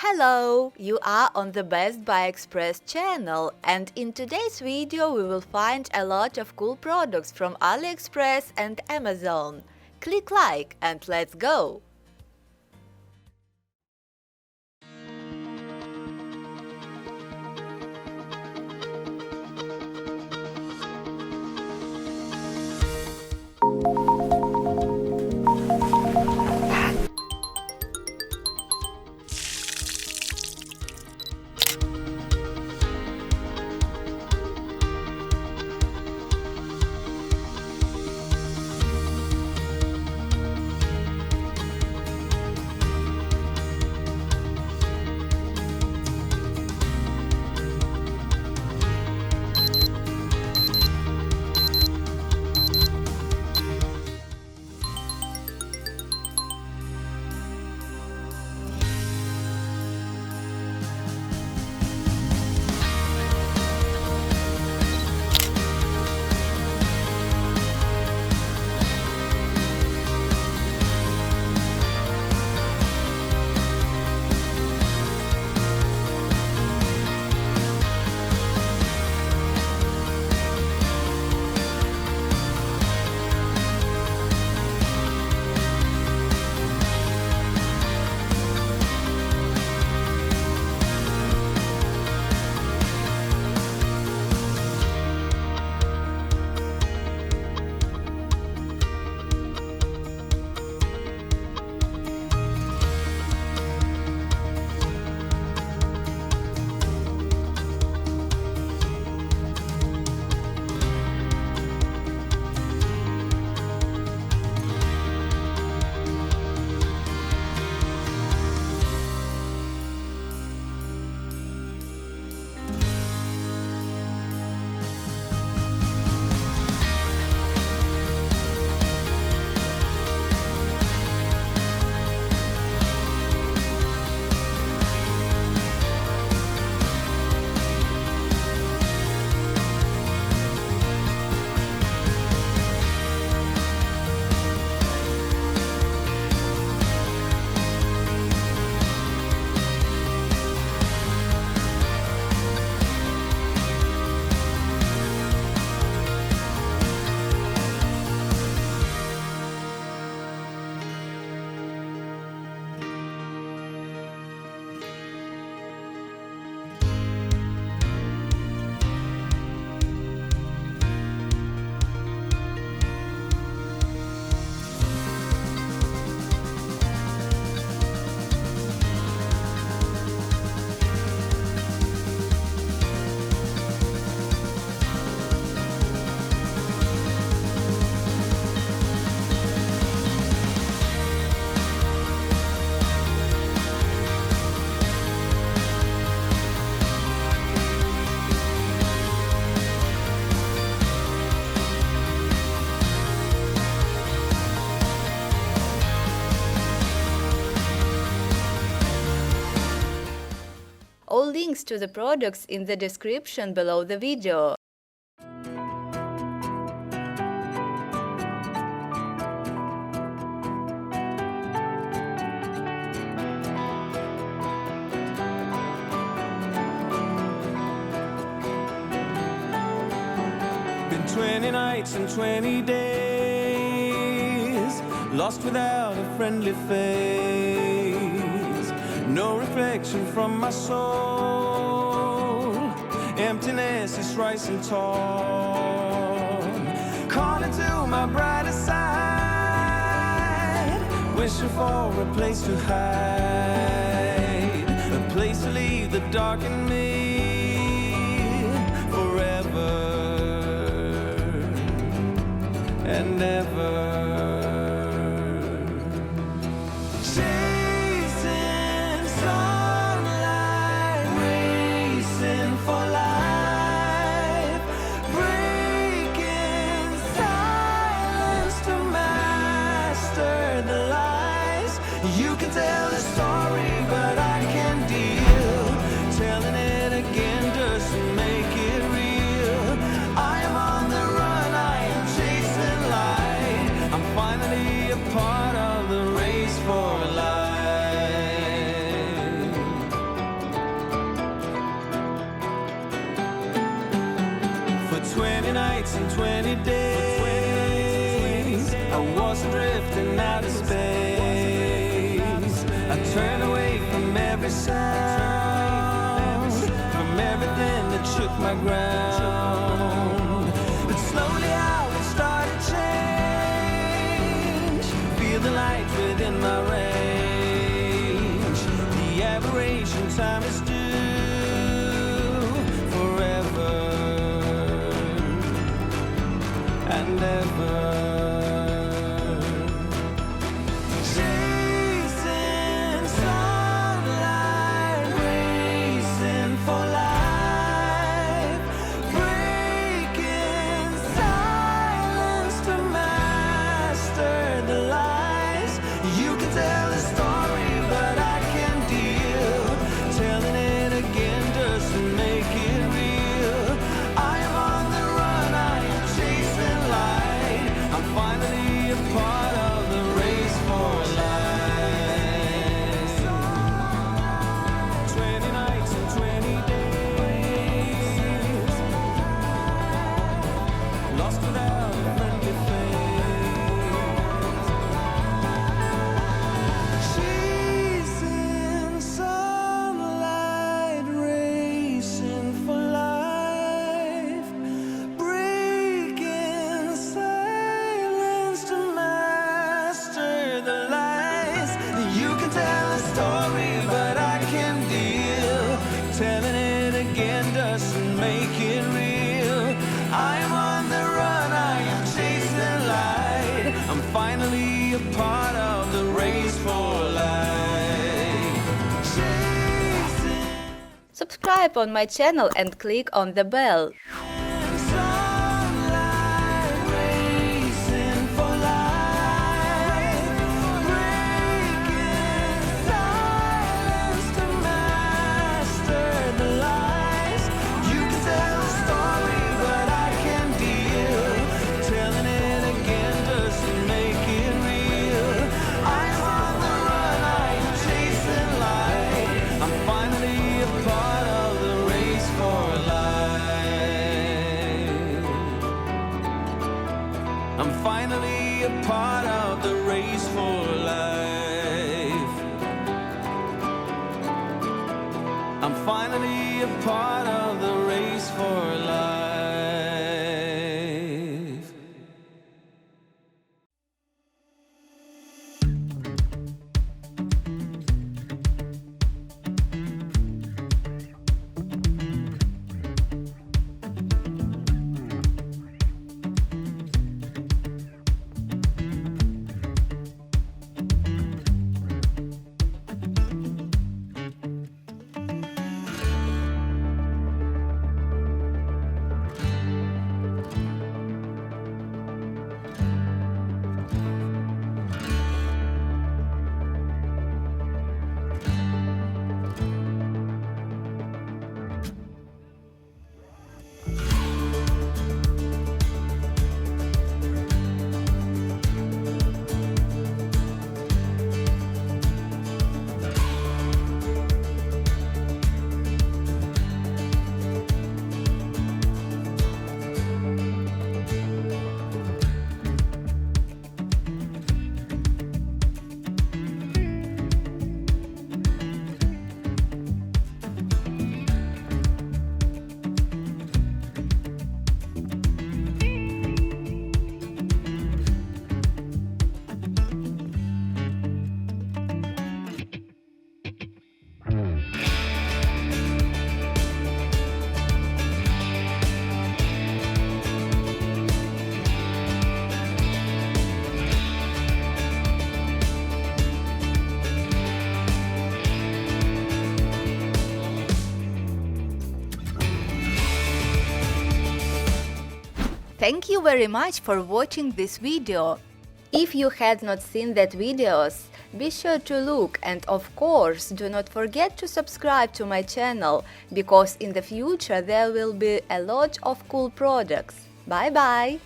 Hello! You are on the Best Buy Express channel, and in today's video we will find a lot of cool products from AliExpress and Amazon. Click like and let's go! All links to the products in the description below the video. Been 20 nights and 20 days, lost without a friendly face. No reflection from my soul, emptiness is rising tall. Calling to my brighter side, wishing for a place to hide, a place to leave the dark in me forever and ever. You can tell a story, but I can deal telling it and 20 days, I was drifting out of space. I turned away from every sound, from everything that shook my ground. But slowly I would start to change, feel the light within my range. The aberration time is due forever and ever. Chasing sunlight, racing for life, breaking silence to master the lies. You can tell a story, but I can deal. Telling it again doesn't make it real. I am on the run, I am chasing light. I'm finally a part of the race for life. 20 nights and 20 days, lost without a friendly face. Chasing sunlight, racing for life, breaking silence to master the lies. You can tell a story, but I can deal. Telling it again doesn't make it real. I am on the run, I am chasing light. I'm finally a part of the race for life. Chasing Subscribe on my channel and click on the bell. sunlight, racing for life, breaking silence to master the lies. You can tell a story, but I can deal. Telling it again doesn't make it real. I'm on the run, I am chasing light. I'm finally a part of the race for life. I'm finally a part of the race for life. I'm finally a part of the race for life. Thank you very much for watching this video. If you had not seen that videos, be sure to look, and of course do not forget to subscribe to my channel, because in the future there will be a lot of cool products. Bye bye!